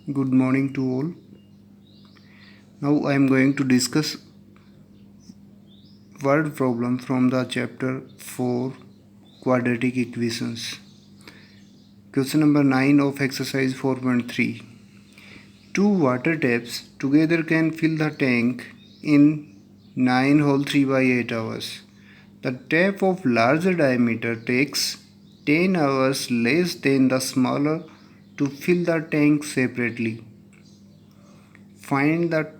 Good morning to all. Now I am going to discuss word problem from the chapter 4 quadratic equations. Question number 9 of exercise 4.3. Two water taps together can fill the tank in 9 whole 3 by 8 hours. The tap of larger diameter takes 10 hours less than the smaller to fill the tank separately. Find the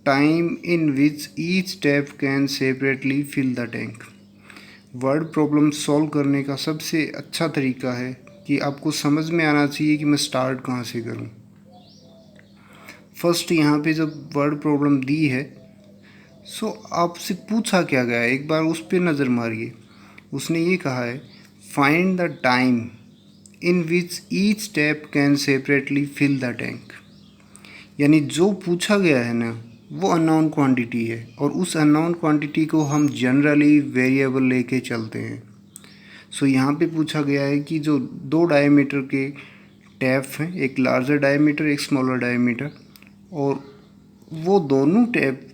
time in which each tap can separately fill the tank. Word problem solve करने का सबसे अच्छा तरीका है कि आपको समझ में आना चाहिए कि मैं स्टार्ट कहाँ से करूँ। फर्स्ट यहाँ पे जब वर्ड प्रॉब्लम दी है सो आपसे पूछा क्या गया है, एक बार उस पर नज़र मारिए। उसने ये कहा है find the time in which each tap can separately fill the tank. यानी जो पूछा गया है ना वो अननोन क्वांटिटी है और उस अननोन क्वांटिटी को हम जनरली वेरिएबल लेके चलते हैं। सो यहाँ पे पूछा गया है कि जो दो डायमीटर के टैप हैं, एक लार्जर डायमीटर एक स्मॉलर डायमीटर, और वो दोनों टैप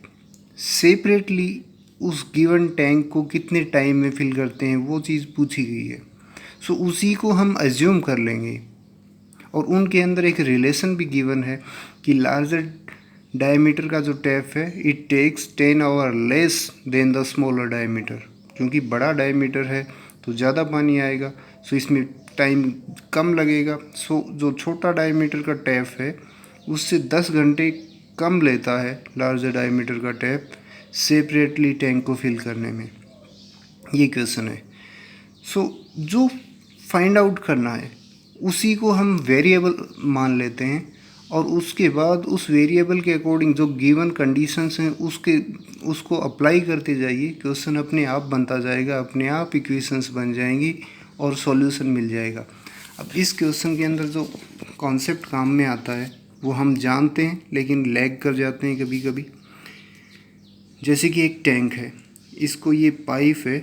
सेपरेटली उस गिवन टैंक को कितने टाइम में फिल करते हैं वो चीज़ पूछी गई है। सो उसी को हम एज्यूम कर लेंगे और उनके अंदर एक रिलेशन भी गिवन है कि लार्जर डायमीटर का जो टैप है it takes 10 hour less than the smaller diameter. क्योंकि बड़ा डायमीटर है तो ज़्यादा पानी आएगा, सो इसमें टाइम कम लगेगा। सो जो छोटा डायमीटर का टैप है उससे 10 घंटे कम लेता है लार्जर डायमीटर का टैप सेपरेटली टैंक को फिल करने में। ये क्वेश्चन है। सो जो फाइंड आउट करना है उसी को हम वेरिएबल मान लेते हैं और उसके बाद उस वेरिएबल के अकॉर्डिंग जो गिवन कंडीशंस हैं उसको अप्लाई करते जाइए। क्वेश्चन अपने आप बनता जाएगा, अपने आप इक्वेशंस बन जाएंगी और सॉल्यूशन मिल जाएगा। अब इस क्वेश्चन के अंदर जो कॉन्सेप्ट काम में आता है वो हम जानते हैं लेकिन लैग कर जाते हैं कभी कभी। जैसे कि एक टैंक है, इसको ये पाइप है,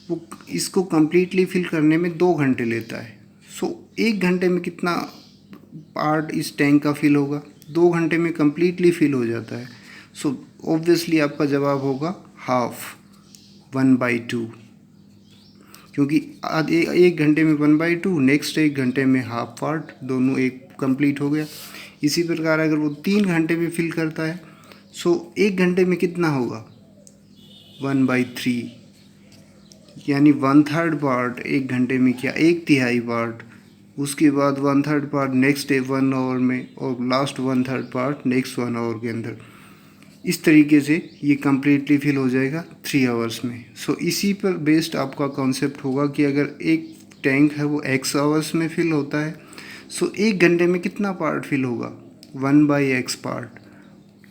वो इसको कम्प्लीटली फिल करने में 2 घंटे लेता है। सो 1 घंटे में कितना पार्ट इस टैंक का फिल होगा? 2 घंटे में कम्प्लीटली फिल हो जाता है। सो ऑब्वियसली आपका जवाब होगा हाफ, 1/2, क्योंकि एक घंटे में 1/2, नेक्स्ट 1 घंटे में हाफ पार्ट, दोनों एक कंप्लीट हो गया। इसी प्रकार अगर वो 3 घंटे में फिल करता है सो 1 घंटे में कितना होगा? 1/3, यानी 1/3 पार्ट 1 घंटे में किया, 1/3 पार्ट, उसके बाद 1/3 पार्ट नेक्स्ट 1 आवर में और लास्ट 1/3 पार्ट नेक्स्ट 1 आवर के अंदर। इस तरीके से ये कम्प्लीटली फिल हो जाएगा 3 आवर्स में। सो इसी पर बेस्ड आपका कॉन्सेप्ट होगा कि अगर एक टैंक है वो x आवर्स में फिल होता है सो 1 घंटे में कितना पार्ट फिल होगा? 1/x पार्ट,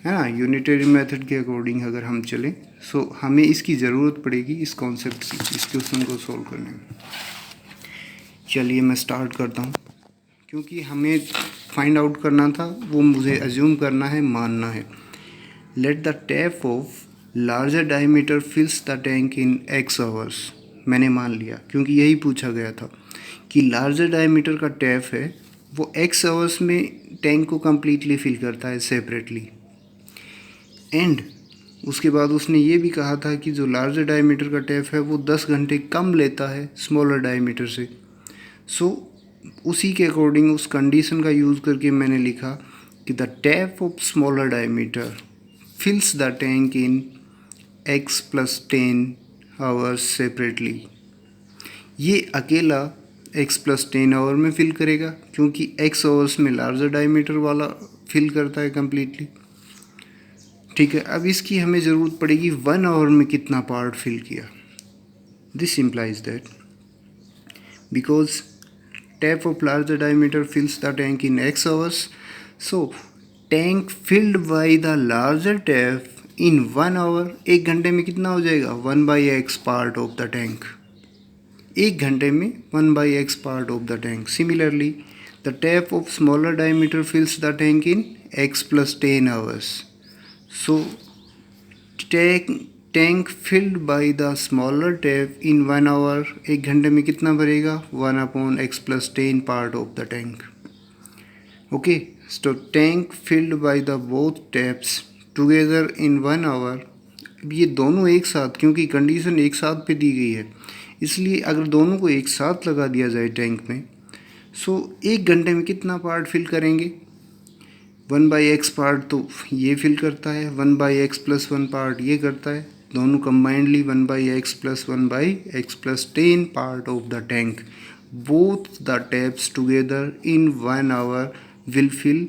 है ना। यूनिटरी मेथड के अकॉर्डिंग अगर हम चलें सो हमें इसकी ज़रूरत पड़ेगी इस कॉन्सेप्ट की, इस क्वेश्चन को सॉल्व करने में। चलिए मैं स्टार्ट करता हूँ। क्योंकि हमें फाइंड आउट करना था वो मुझे एज्यूम करना है, मानना है। Let the tap of larger diameter fills the tank in x hours. मैंने मान लिया क्योंकि यही पूछा गया था कि लार्जर डायमीटर का टैप है वो x आवर्स में टैंक को कम्प्लीटली फिल करता है सेपरेटली। एंड उसके बाद उसने ये भी कहा था कि जो लार्जर डायमीटर का टैप है वो 10 घंटे कम लेता है स्मॉलर डायमीटर से। सो उसी के अकॉर्डिंग उस कंडीशन का यूज़ करके मैंने लिखा कि the tap of smaller diameter fills the tank in x + 10 hours separately. ये अकेला x + 10 आवर में फिल करेगा क्योंकि x आवर्स में लार्जर डायमीटर वाला फिल करता है कम्प्लीटली। ठीक है, अब इसकी हमें ज़रूरत पड़ेगी 1 आवर में कितना पार्ट फिल किया। This implies that because tap of larger diameter fills the tank in x hours, so tank filled by the larger tap in 1 hour, 1 घंटे में कितना हो जाएगा? 1/x part of the tank. 1 घंटे में 1/x part of the tank. Similarly the tap of smaller diameter fills the tank in x + 10 hours, so tank filled by the smaller tap in 1 hour, 1 घंटे में कितना भरेगा? 1/x + 10 part of the tank. Okay, so tank filled by the both taps together in 1 hour. ये दोनों एक साथ, क्योंकि condition एक साथ पे दी गई है, इसलिए अगर दोनों को एक साथ लगा दिया जाए टैंक में, सो 1 घंटे में कितना पार्ट फिल करेंगे? 1/x पार्ट तो ये फिल करता है, 1/x+1 पार्ट ये करता है, दोनों combinedly 1/x+1/x+10 part of the tank. Both the taps together in 1 hour will fill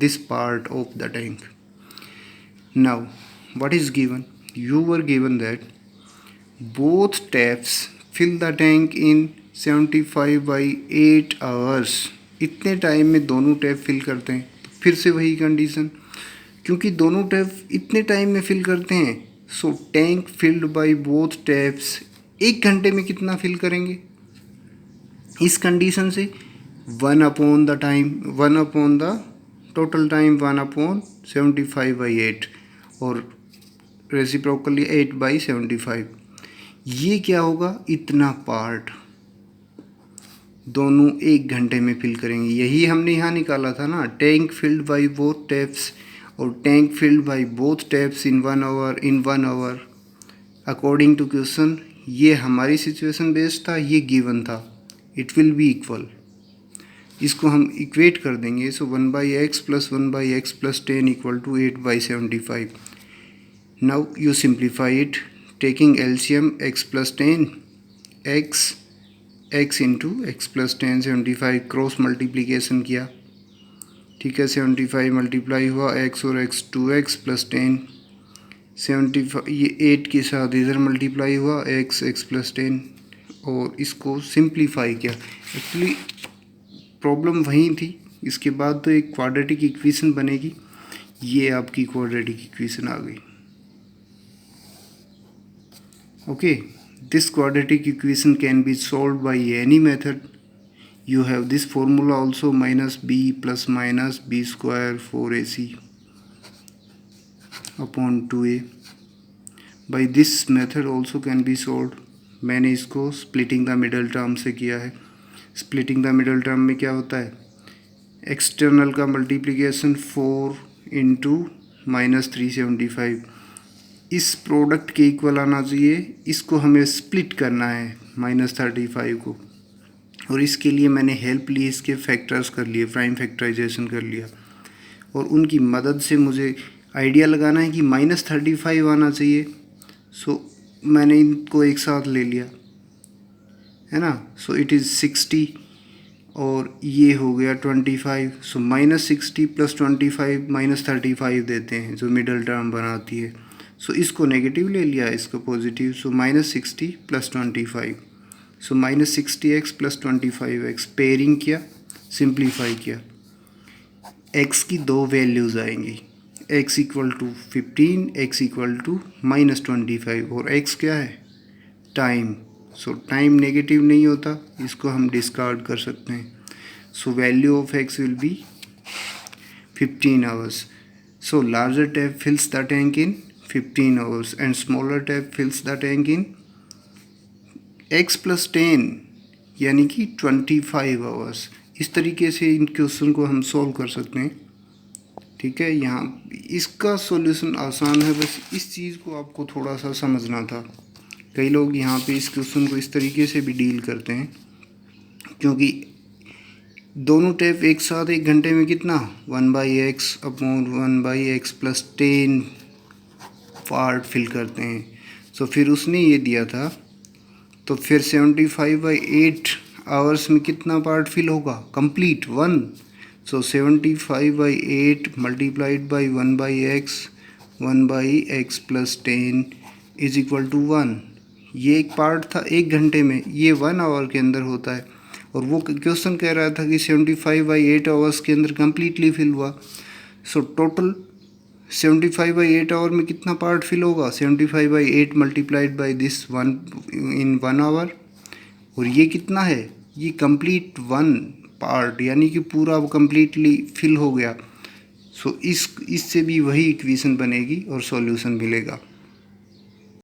this part of the tank. Now, what is given? You were given that both taps fill the tank in 75/8 hours. इतने time में दोनों tap fill करते हैं. फिर से वही condition, क्योंकि दोनों टैप इतने टाइम में फिल करते हैं, so tank filled by both taps 1 घंटे में कितना फिल करेंगे? इस कंडीशन से 1/टाइम 1/द टोटल टाइम 1/75/8 और रेसिप्रोकली 8/75. ये क्या होगा? इतना पार्ट दोनों 1 घंटे में फिल करेंगे. यही हमने यहाँ निकाला था ना, tank filled by both taps और tank filled by both taps in 1 hour according to question. ये हमारी सिचुएशन बेस्ड था, ये गिवन था. इट विल बी इक्वल, इसको हम इक्वेट कर देंगे. So 1/x+1/x+10 equal to 8/75. Now you simplify it taking LCM x+10 x into x+10 75 cross multiplication किया. ठीक है, 75 मल्टीप्लाई हुआ x और x 2x+10 75 ये 8 के साथ इधर मल्टीप्लाई हुआ x+10 और इसको सिंप्लीफाई किया. एक्चुअली प्रॉब्लम वही थी. इसके बाद तो एक क्वाड्रेटिक इक्वेशन बनेगी. ये आपकी क्वाड्रेटिक इक्वेशन आ गई. Okay, this quadratic equation can be solve by any method. You have this formula also -b + -b² 4ac upon 2a. By this method also can be solve. मैंने इसको splitting the middle term से किया है. Splitting the middle term में क्या होता है? External का मल्टीप्लिकेशन 4 इंटू -375 इस प्रोडक्ट के इक्वल आना चाहिए. इसको हमें स्प्लिट करना है -35 को, और इसके लिए मैंने हेल्प ली, इसके फैक्टर्स कर लिए, प्राइम फैक्टराइजेशन कर लिया, और उनकी मदद से मुझे आइडिया लगाना है कि -35 आना चाहिए. सो मैंने इनको एक साथ ले लिया, है ना. सो इट इज़ 60 और ये हो गया 25. सो -60 + 25 -35 देते हैं, जो मिडल टर्म बनाती है. सो इसको नेगेटिव ले लिया, इसको पॉजिटिव. सो -60 + 25. सो -60x + 25x पेयरिंग किया, सिंप्लीफाई किया. x की दो वैल्यूज़ आएंगी, x = 15, x = -25, और x क्या है? टाइम. सो टाइम नेगेटिव नहीं होता, इसको हम डिस्कार्ड कर सकते हैं. So value of x will be 15 hours. So larger tap फिल्स the tank in 15 hours and smaller tap फिल्स the tank in x+10 यानी कि 25 आवर्स. इस तरीके से इन क्वेश्चन को हम सॉल्व कर सकते हैं. ठीक है, यहाँ इसका सॉल्यूशन आसान है, बस इस चीज़ को आपको थोड़ा सा समझना था. कई लोग यहाँ पे इस क्वेश्चन को इस तरीके से भी डील करते हैं, क्योंकि दोनों टैप एक साथ 1 घंटे में कितना 1/x/1/x+10 पार्ट फिल करते हैं. सो फिर उसने ये दिया था, तो फिर 75/8 आवर्स में कितना पार्ट फिल होगा? Complete 1. So 75/8 multiplied by 1/x/1/x+10 is equal to 1. ये एक पार्ट था 1 घंटे में, ये 1 आवर के अंदर होता है, और वो क्वेश्चन कह रहा था कि 75/8 आवर्स के अंदर कम्प्लीटली फिल हुआ. सो टोटल 75/8 आवर में कितना पार्ट फिल होगा? 75/8 multiplied by this 1 in 1 hour, और ये कितना है? ये कंप्लीट 1 पार्ट, यानी कि पूरा कम्प्लीटली फिल हो गया. सो इससे भी वही इक्वेशन बनेगी और सॉल्यूशन मिलेगा.